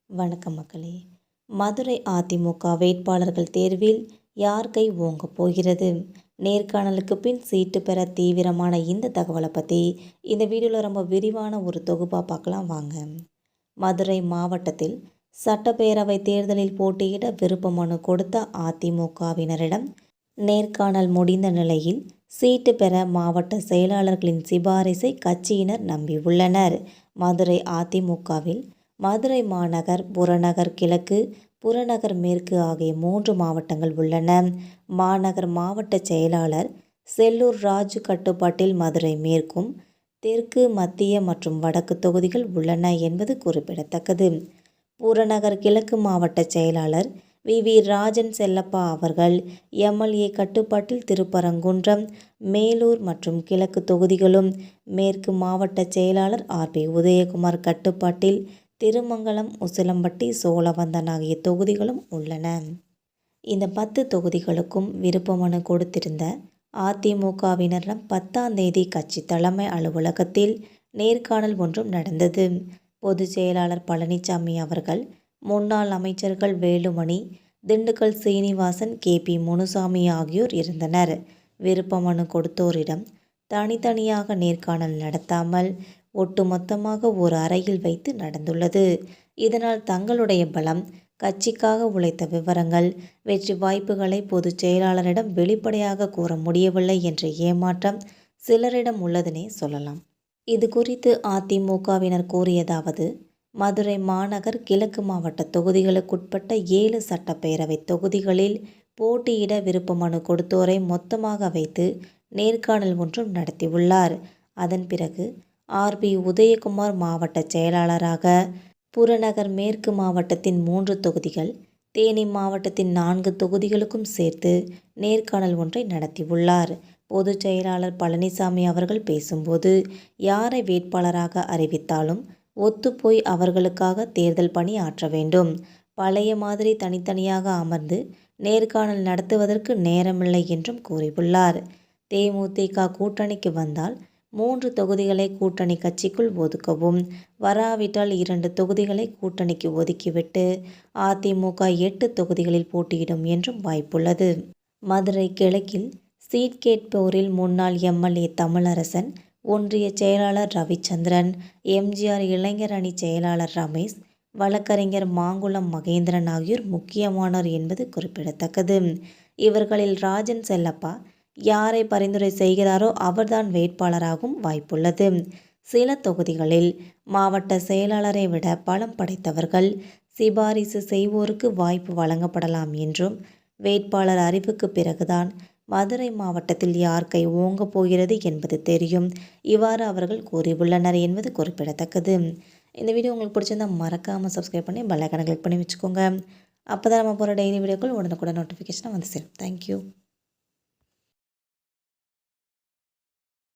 வணக்கம் மக்களே. மதுரை அதிமுக வேட்பாளர்கள் தேர்வில் யார் கை ஓங்க போகிறது? நேர்காணலுக்கு பின் சீட்டு பெற தீவிரமான இந்த தகவலை பற்றி இந்த வீடியோவில் ரொம்ப விரிவான ஒரு தொகுப்பாக பார்க்கலாம் வாங்க. மதுரை மாவட்டத்தில் சட்டப்பேரவை தேர்தலில் போட்டியிட விருப்ப மனு கொடுத்த அதிமுகவினரிடம் நேர்காணல் முடிந்த நிலையில் சீட்டு பெற மாவட்ட செயலாளர்களின் சிபாரிசை கட்சியினர் நம்பியுள்ளனர். மதுரை அதிமுகவில் மதுரை மாநகர், புறநகர் கிழக்கு, புறநகர் மேற்கு ஆகிய 3 மாவட்டங்கள் உள்ளன. மாநகர் மாவட்ட செயலாளர் செல்லூர் ராஜு கட்டுப்பாட்டில் மதுரை மேற்கும், தெற்கு, மத்திய மற்றும் வடக்கு தொகுதிகள் உள்ளன என்பது குறிப்பிடத்தக்கது. புறநகர் கிழக்கு மாவட்ட செயலாளர் வி. ராஜன் செல்லப்பா அவர்கள் எம்எல்ஏ கட்டுப்பாட்டில் திருப்பரங்குன்றம், மேலூர் மற்றும் கிழக்கு தொகுதிகளும், மேற்கு மாவட்ட செயலாளர் ஆர். உதயகுமார் கட்டுப்பாட்டில் திருமங்கலம், உசிலம்பட்டி, சோழவந்தான் ஆகிய தொகுதிகளும் உள்ளன. இந்த 10 தொகுதிகளுக்கும் விருப்ப மனு கொடுத்திருந்த அதிமுகவினரிடம் 10ஆம் தேதி கட்சி தலைமை அலுவலகத்தில் நேர்காணல் ஒன்றும் நடந்தது. பொதுச் செயலாளர் பழனிசாமி அவர்கள், முன்னாள் அமைச்சர்கள் வேலுமணி, திண்டுக்கல் சீனிவாசன், KP முனுசாமி ஆகியோர் இருந்தனர். விருப்ப மனு கொடுத்தோரிடம் தனித்தனியாக நேர்காணல் நடத்தாமல் ஒட்டுமொத்தமாக ஒரு அறையில் வைத்து நடந்துள்ளது. இதனால் தங்களுடைய பலம், கட்சிக்காக உழைத்த விவரங்கள், வெற்றி வாய்ப்புகளை பொதுச் செயலாளரிடம் வெளிப்படையாக கூற முடியவில்லை என்ற ஏமாற்றம் சிலரிடம் உள்ளதுனே சொல்லலாம். இது குறித்து அதிமுகவினர் கூறியதாவது: மதுரை மாநகர், கிழக்கு மாவட்ட தொகுதிகளுக்குட்பட்ட 7 சட்டப்பேரவை தொகுதிகளில் போட்டியிட விருப்ப மனு கொடுத்தோரை மொத்தமாக வைத்து நேர்காணல் ஒன்றும் நடத்தியுள்ளார். அதன் பிறகு ஆர். உதயகுமார் மாவட்ட செயலாளராக புறநகர் மேற்கு மாவட்டத்தின் 3 தொகுதிகள், தேனி மாவட்டத்தின் 4 தொகுதிகளுக்கும் சேர்த்து நேர்காணல் ஒன்றை நடத்தியுள்ளார். பொதுச் செயலாளர் பழனிசாமி அவர்கள் பேசும்போது, யாரை வேட்பாளராக அறிவித்தாலும் ஒத்துப்போய் அவர்களுக்காக தேர்தல் பணி ஆற்ற வேண்டும். பழைய மாதிரி தனித்தனியாக அமர்ந்து நேர்காணல் நடத்துவதற்கு நேரமில்லை என்றும் கூறியுள்ளார். தேமுதிக கூட்டணிக்கு வந்தால் 3 தொகுதிகளை கூட்டணி கட்சிக்குள் ஒதுக்கவும், வராவிட்டால் 2 தொகுதிகளை கூட்டணிக்கு ஒதுக்கிவிட்டு அதிமுக 8 தொகுதிகளில் போட்டியிடும் என்றும் வாய்ப்புள்ளது. மதுரை கிழக்கில் சீட் கேட்போரில் முன்னாள் எம்எல்ஏ தமிழரசன், ஒன்றிய செயலாளர் ரவிச்சந்திரன், எம்ஜிஆர் இளைஞர் அணி செயலாளர் ரமேஷ், வழக்கறிஞர் மாங்குளம் மகேந்திரன் ஆகியோர் முக்கியமானோர் என்பது குறிப்பிடத்தக்கது. இவர்களில் ராஜன் செல்லப்பா யாரை பரிந்துரை செய்கிறாரோ அவர்தான் வேட்பாளராகவும் வாய்ப்புள்ளது. சில தொகுதிகளில் மாவட்ட செயலாளரை விட பலம் படைத்தவர்கள் சிபாரிசு செய்வோருக்கு வாய்ப்பு வழங்கப்படலாம் என்றும், வேட்பாளர் அறிவுக்கு பிறகுதான் மதுரை மாவட்டத்தில் யார் கை ஓங்க போகிறது என்பது தெரியும். இவ்வாறு அவர்கள் கூறியுள்ளனர் என்பது குறிப்பிடத்தக்கது. இந்த வீடியோ உங்களுக்கு பிடிச்சிருந்தா மறக்காமல் சப்ஸ்கிரைப் பண்ணி பெல் ஐகானை கிளிக் பண்ணி வச்சுக்கோங்க. அப்போ தான் நம்ம போகிற டெய்லி வீடியோக்கள் உடனுக்குடன் நோட்டிஃபிகேஷன் வந்து சேரும். தேங்க்யூ.